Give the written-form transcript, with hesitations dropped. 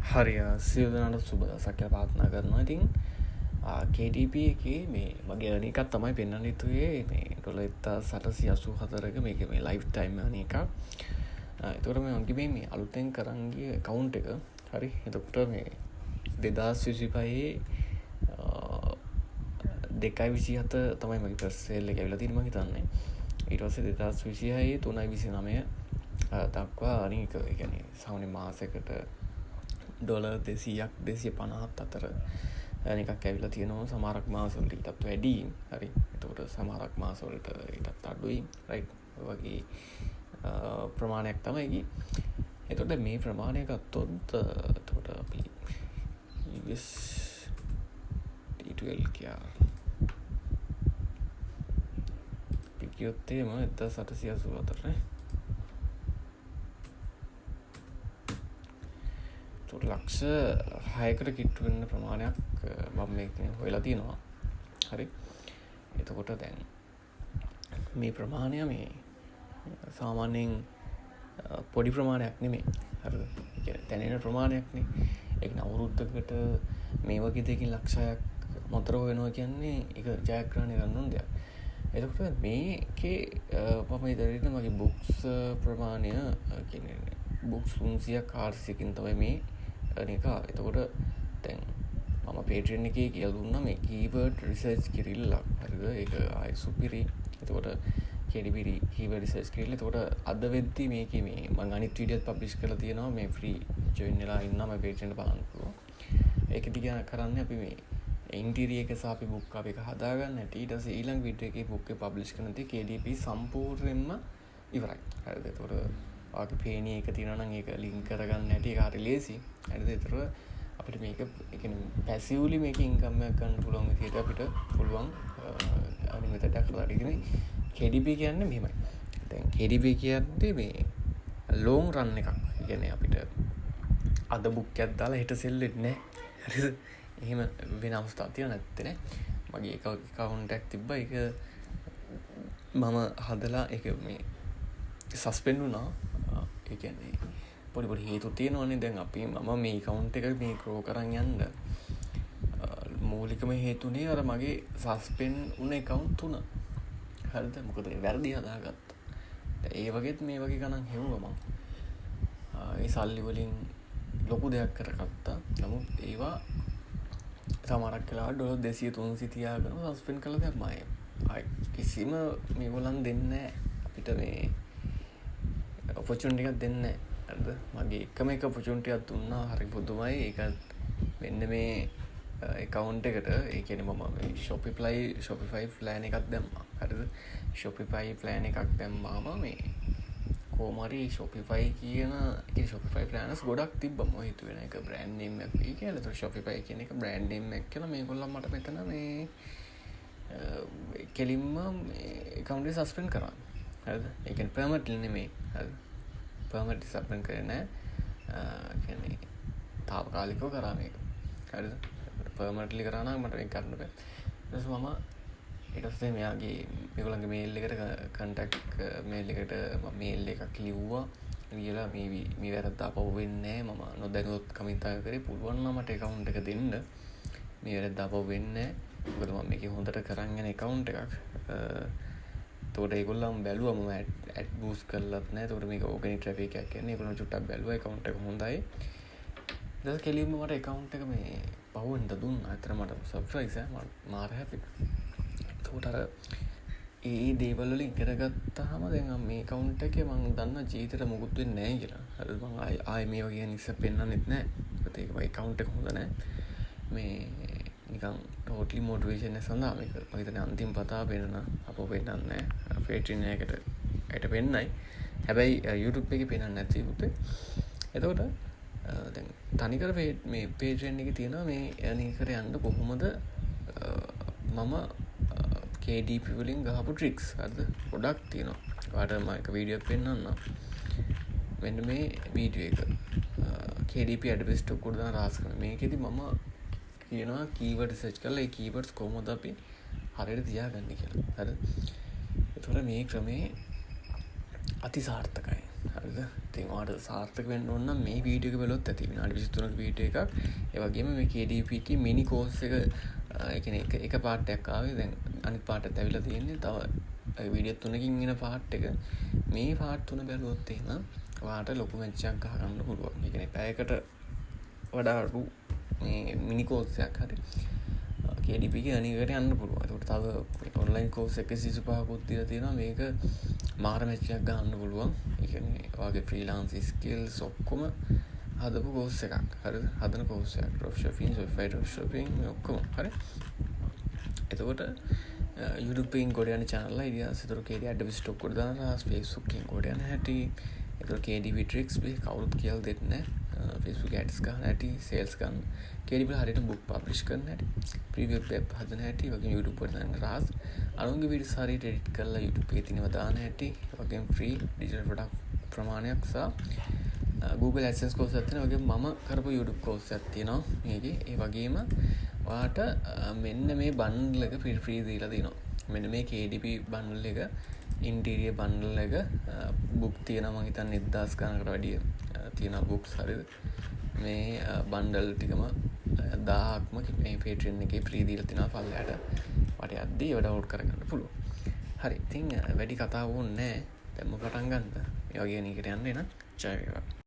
හරි සියලු දෙනාට සුබ දවසක් කියලා ප්‍රාර්ථනා කරනවා. ඉතින් KDP එකේ මේ මගේ earning එකක් තමයි පෙන්වන්න හිතුවේ මේ $1,884ක මේක මේ ලයිෆ් ටයිම් earning එකක්. ඒතකොට මම මේ අලුතෙන් කරන් ගිය account එක හරි. එතකොට මේ 2025 2.27 තමයි මගේ first sale එක ඇවිල්ලා තියෙන්නේ මම හිතන්නේ. ඊට පස්සේ 2026 3.29 දක්වා earning එක ඒ කියන්නේ සාමාන්‍ය මාසයකට $200ක් 250ක් අතර නිකක් ඇවිල්ලා තියෙනවා. සමහරක් මාසවලට ඊටත් වැඩි. හරි. එතකොට සමහරක් මාසවලට ඊටත් අඩුයි. රයිට්. වගේ ප්‍රමාණයක් තමයි ගියේ. එතකොට මේ ප්‍රමාණය ගත්තොත් එතකොට අපි US T12 කියලා පිටියොත් එහෙම 1884 නේ. ලක්ෂ 6කට කිට්ටු වෙන්න ප්‍රමාණයක් මම මේ හොයලා තියෙනවා. හරි. එතකොට දැන් මේ ප්‍රමාණය මේ සාමාන්‍යයෙන් පොඩි ප්‍රමාණයක් නෙමෙයි. හරිද? ඒ කියන්නේ දැනෙන ප්‍රමාණයක් නේ. ඒක අවුරුද්දකට මේ වගේ දෙකකින් ලක්ෂයක් මොතර වෙනවා කියන්නේ ඒක ජයග්‍රහණය ගන්න ඕන දෙයක්. එතකොට මේකේ මම ඉදිරියට මගේ බුක්ස් ප්‍රමාණය කියන්නේ බුක්ස් 300ක් 400කින් තමයි මේ එක. එතකොට දැන් මම Patreon එකේ කියලා දුන්නා මේ keyword research කිරිල්ලක්. හරිද? ඒක ආයි සුපිරි. එතකොට KDP keyword research කිරිල්ල. එතකොට අද වෙද්දි මේකේ මේ මම අනිත් වීඩියෝත් පබ්ලිෂ් කරලා තියෙනවා. මේ free join වෙලා ඉන්නා මම Patreon එක බලන්න පුළුවන්. ඒකෙදි කරන්නේ අපි මේ interior එක සහ අපි book එක හදාගන්න හැටි. ඊට පස්සේ ඊළඟ වීඩියෝ එකේ book එක පබ්ලිෂ් කරන තේ KDP සම්පූර්ණයෙන්ම ඉවරයි. හරිද? එතකොට ආගේ පේනී එක තියෙනවා නම් ඒක ලින්ක් කරගන්න හැටි ඒක හරි ලේසි. හරිද? ඒතර අපිට මේක ඒ කියන්නේ පැසිව්ලි මේක ඉන්කම් එකක් ගන්න පුළුවන් විදිහට අපිට පුළුවන් අනිත් මෙතට කරලා ඉන්නේ. KDP කියන්නේ මෙහෙමයි. දැන් KDP කියන්නේ මේ ලොන් රන් එකක්. ඒ කියන්නේ අපිට අද බුක් එකක් දාලා හෙට සෙල් වෙන්නේ නැහැ. හරිද? එහෙම වෙන අවස්ථාවක් තියෙන නැත්තේ නේ. මගේ එක account එකක් තිබ්බා. ඒක මම හදලා ඒක මේ සස්පෙන්ඩ් වුණා. ඒ කියන්නේ පොඩි හේතු තියෙනවනේ. දැන් අපි මම මේ account එක මේ grow කරන් යන්න මූලිකම හේතුනේ අර මගේ සස්පෙන්ඩ් වුණ account තුන. හරිද? මොකද වැරදි හදාගත්තා. ඒ වගේත් මේ වගේ ගණන් හෙව්වා මම. ඒ සල්ලි වලින් ලොකු දෙයක් කරගත්තා. නමුත් ඒවා සමහරක් වෙලාවට ඩොලර් 200 300 තියාගෙන සස්පෙන්ඩ් කළා දැම්මා. ආයි කිසිම මේගොල්ලන් දෙන්නේ නැහැ අපිට මේ opportunity එකක් දෙන්නේ නැහැ. හරිද? මගේ එකම එක opportunity එකක් දුන්නා. හරි පුදුමයි. ඒක මෙන්න මේ account එකට ඒ කියන්නේ මම මේ Shopify plan එකක් දැම්මා. හරිද? Shopify plan එකක් දැම්මාම මේ කොහොම හරි Shopify කියන ඒ Shopify plans ගොඩක් තිබ්බා. මම හිතුවේ නේද ඒක brand name එකක් වෙයි කියලා. ඒක Shopify කියන එක brand name එකක් කියලා මේගොල්ලන් මට මෙතන මේ කෙලින්ම මේ account එක suspend කරා. හරිද? ඒ කියන්නේ permanently නෙමෙයි. හරිද? permanently suspend කරේ නෑ. කියන්නේ తాවකාලිකව කරා මේක. හරිද? permanently කරා නම් මට මේක කරන්න බෑ. ඊට පස්සේ මම ඊට පස්සේ මෙයාගේ මේගොල්ලන්ගේ මේල් එකට contact මේල් එකට මම මේල් එකක් ලිව්වා. ලියලා මේ වැරද්ද ආපහු වෙන්නේ නෑ. මම නොදැනුවත් කමින්ට් එකක් කරේ පුළුවන් නම් මට account එක දෙන්න. මේ වැරද්ද ආපහු වෙන්නේ නෑ. මොකද මම මේකේ හොඳට කරන් යන account එකක්. එතකොට ඒගොල්ලන් බැලුවා මම ඇඩ් බූස්ට් කරලත් නැහැ. එතකොට මේක ඕගනික් ට්‍රැෆික් එකක් කියන්නේ. ඒගොල්ලන් චුට්ටක් බැලුවා account එක හොඳයි. ඊට පස්සේ කෙලින්ම මට account එක මේ පහුවෙන්ද දුන්නා. ඒතර මට සර්ප්‍රයිස් මම මාර හැපි. එතකොට අර ඒ දේවල් වලින් ඉගෙන ගත්තාම දැන් මේ account එකේ මම දන්න ජීවිතේට මොකුත් වෙන්නේ නැහැ කියලා. හරිද? මම ආයේ මේ වගේ නිස්ස පෙන්නන්නෙත් නැහැ. ඒකත් ඒක account එක හොඳ නැහැ. මේ නිකන් totally motivation එක සඳහා මේක මම හිතන්නේ අන්තිම පතාව වෙනන අපෝ වෙන්නන්නේ නැහැ. Patreon එකකට ඇට වෙන්නයි. හැබැයි YouTube එකේ පේනන්නේ නැති උතේ. එතකොට දැන් තනිකර මේ Patreon එකේ තියෙනවා මේ earning කර යන්න කොහොමද මම KDP වලින් ගහපු tricks. හරිද? ගොඩක් තියෙනවා. ඔයාලට මම එක වීඩියෝ එකක් පෙන්නන්නම්. මෙන්න මේ වීඩියෝ එක KDP address ට උඩ දාන රාස් කරන මේකෙදි මම කියනවා keyword search කරලා ඒ keywords කොහොමද අපි හරියට තියාගන්නේ කියලා. හරිද? ඒතකොට මේ ක්‍රමේ අති සාර්ථකයි. හරිද? ඉතින් ඔයාලට සාර්ථක වෙන්න ඕන නම් මේ වීඩියෝ එක බලුවොත් ඇති. විනාඩි 23ක වීඩියෝ එකක්. ඒ වගේම මේ KDPT මිනි කෝස් එක ඒ කියන්නේ එක පාර්ට් එකක් ආවේ. දැන් අනිත් පාර්ට් එකත් ඇවිල්ලා තියෙන්නේ. තව වීඩියෝ 3කින් එන පාර්ට් එක. මේ පාර්ට් 3 බැලුවොත් එහෙනම් ඔයාලට ලොකු මැච් එකක් ගහ ගන්න පුළුවන්. ඒ කියන්නේ පැයකට වඩා අඩු මේ මිනි කෝස් එකක් හරි. KDP එක අනිකට යන්න පුළුවන්. ඒකට තව ඔන්ලයින් කෝස් 125කුත් දීලා තියෙනවා. මේක මාර මැච් එකක් ගන්න පුළුවන්. ඒ කියන්නේ ඔයාගේ ෆ්‍රීලාන්ස් ස්කිල්ස් ඔක්කොම හදපු කෝස් එකක්. හරිද? හදන කෝස් එකක්. Drop shopping, Shopify drop shopping මේ ඔක්කොම. හරි. එතකොට YouTube එකෙන් කොට යන channel එක ඉතින් ඒතර KD Adobe stock කොට දානවා. Facebook එකෙන් කොට යන හැටි. ඒතර KDP tricks මේ කවුරුත් කියලා දෙන්නේ නැහැ. Facebook ads ගන්න හැටි, sales ගන්න. KDP හරියට book publish කරන හැටි, preview web හදන හැටි, වගේ YouTube වල දාන රාස්. අනුන්ගේ videos හරියට edit කරලා YouTube එකේ තිනව දාන හැටි, වගේම free digital product ප්‍රමාණයක් සහ Google AdSense course එකක් තියෙනවා. වගේම මම කරපු YouTube course එකක් තියෙනවා මේකේ. ඒ වගේම ඔයාට මෙන්න මේ බන්ඩල් එක free දීලා දෙනවා. මෙන්න මේ KDP බන්ඩල් එක ඉන්ටීරියර් බන්ඩල් එක බුක් තියෙනවා. මම හිතන්නේ 1000 ගණනකට වැඩිය තියෙනවා බුක්ස්. හරිද? මේ බන්ඩල් ටිකම 1000ක්ම මේ Patreon එකේ free දීලා තිනවා. පල්ලයට වට යද්දී ඒව ඩවුන්ලෝඩ් කරගන්න පුළුවන්. හරි. ඉතින් වැඩි කතා ඕනේ නැහැ. දැන්ම පටන් ගන්න. මේ වගේ නීකට යන්න එන. ජය වේවා.